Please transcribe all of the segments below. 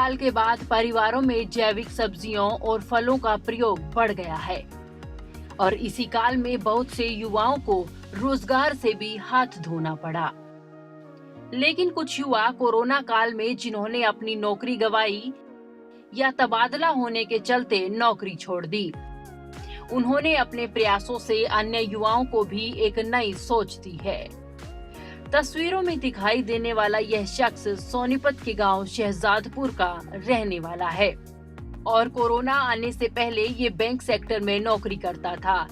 काल के बाद परिवारों में जैविक सब्जियों और फलों का प्रयोग बढ़ गया है और इसी काल में बहुत से युवाओं को रोजगार से भी हाथ धोना पड़ा। लेकिन कुछ युवा कोरोना काल में जिन्होंने अपनी नौकरी गंवाई या तबादला होने के चलते नौकरी छोड़ दी, उन्होंने अपने प्रयासों से अन्य युवाओं को भी एक नई सोच दी है। तस्वीरों में दिखाई देने वाला यह शख्स सोनीपत के गांव शहजादपुर का रहने वाला है और कोरोना आने से पहले ये बैंक सेक्टर में नौकरी करता था।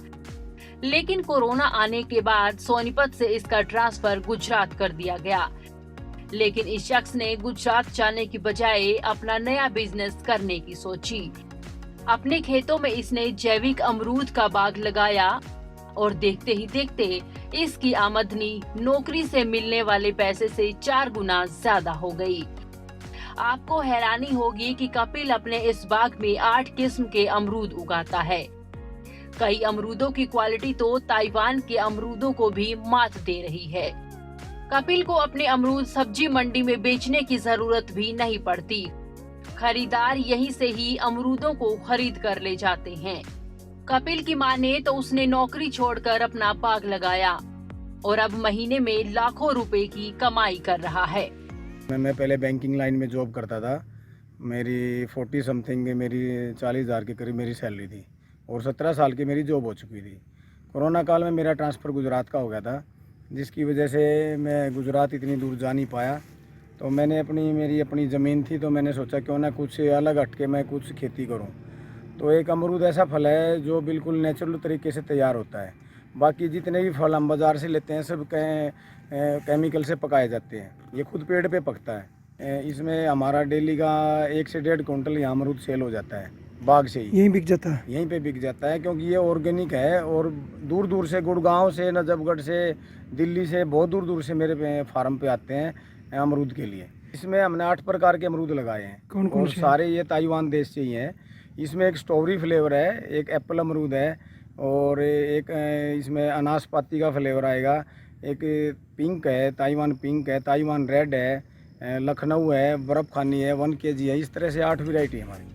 लेकिन कोरोना आने के बाद सोनीपत से इसका ट्रांसफर गुजरात कर दिया गया। लेकिन इस शख्स ने गुजरात जाने की बजाय अपना नया बिजनेस करने की सोची। अपने खेतों में इसने जैविक अमरूद का बाग लगाया और देखते ही देखते इसकी आमदनी नौकरी से मिलने वाले पैसे से 4 गुना ज्यादा हो गई। आपको हैरानी होगी कि कपिल अपने इस बाग में 8 किस्म के अमरूद उगाता है। कई अमरूदों की क्वालिटी तो ताइवान के अमरूदों को भी मात दे रही है। कपिल को अपने अमरूद सब्जी मंडी में बेचने की जरूरत भी नहीं पड़ती। खरीदार यहीं से ही अमरूदों को खरीद कर ले जाते हैं। कपिल की माने तो उसने नौकरी छोड़कर अपना बाग लगाया और अब महीने में लाखों रुपए की कमाई कर रहा है। मैं पहले बैंकिंग लाइन में जॉब करता था। मेरी 40 समथिंग मेरी 40,000 के करीब मेरी सैलरी थी और 17 साल की मेरी जॉब हो चुकी थी। कोरोना काल में मेरा ट्रांसफ़र गुजरात का हो गया था, जिसकी वजह से मैं गुजरात इतनी दूर जा नहीं पाया। तो मैंने मेरी अपनी ज़मीन थी, तो मैंने सोचा क्यों ना कुछ अलग हटके मैं कुछ खेती करूं। तो एक अमरूद ऐसा फल है जो बिल्कुल नेचुरल तरीके से तैयार होता है। बाकी जितने भी फल हम बाज़ार से लेते हैं सब केमिकल से पकाए जाते हैं। ये खुद पेड़ पे पकता है। इसमें हमारा डेली का 1 से 1.5 कुंटल यहाँ अमरूद सेल हो जाता है बाग से ही। यहीं बिक जाता है? यहीं पे बिक जाता है, क्योंकि ये ऑर्गेनिक है और दूर दूर से, गुड़गांव से, नजफगढ़ से, दिल्ली से, बहुत दूर दूर से मेरे फार्म पे आते हैं अमरूद के लिए। इसमें हमने 8 प्रकार के अमरूद लगाए हैं। कौन कौन और से? सारे ये ताइवान देश से ही हैं। इसमें एक स्ट्रॉबेरी फ्लेवर है, एक एप्पल अमरूद है और एक इसमें अनाशपाती का फ्लेवर आएगा। एक पिंक है, ताइवान पिंक है, ताइवान रेड है, लखनऊ है, बर्फ़ खानी है, 1 kg है। इस तरह से 8 वैरायटी है हमारी।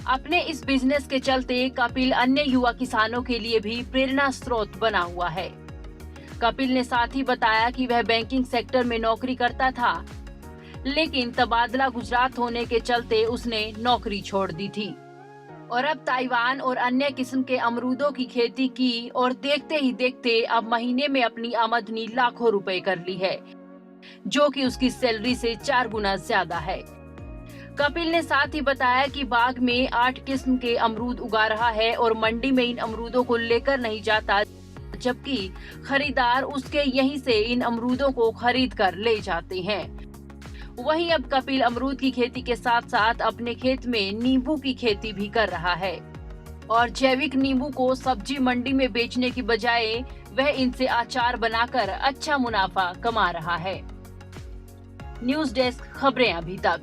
अपने इस बिजनेस के चलते कपिल अन्य युवा किसानों के लिए भी प्रेरणा स्रोत बना हुआ है। कपिल ने साथ ही बताया कि वह बैंकिंग सेक्टर में नौकरी करता था, लेकिन तबादला गुजरात होने के चलते उसने नौकरी छोड़ दी थी और अब ताइवान और अन्य किस्म के अमरूदों की खेती की और देखते ही देखते अब महीने में अपनी आमदनी लाखों रुपए कर ली है, जो कि उसकी सैलरी से 4 गुना ज्यादा है। कपिल ने साथ ही बताया कि बाग में 8 किस्म के अमरूद उगा रहा है और मंडी में इन अमरूदों को लेकर नहीं जाता, जबकि खरीदार उसके यहीं से इन अमरूदों को खरीद कर ले जाते हैं। वहीं अब कपिल अमरूद की खेती के साथ साथ अपने खेत में नींबू की खेती भी कर रहा है और जैविक नींबू को सब्जी मंडी में बेचने की बजाय वह इनसे अचार बनाकर अच्छा मुनाफा कमा रहा है। न्यूज़ डेस्क, खबरें अभी तक।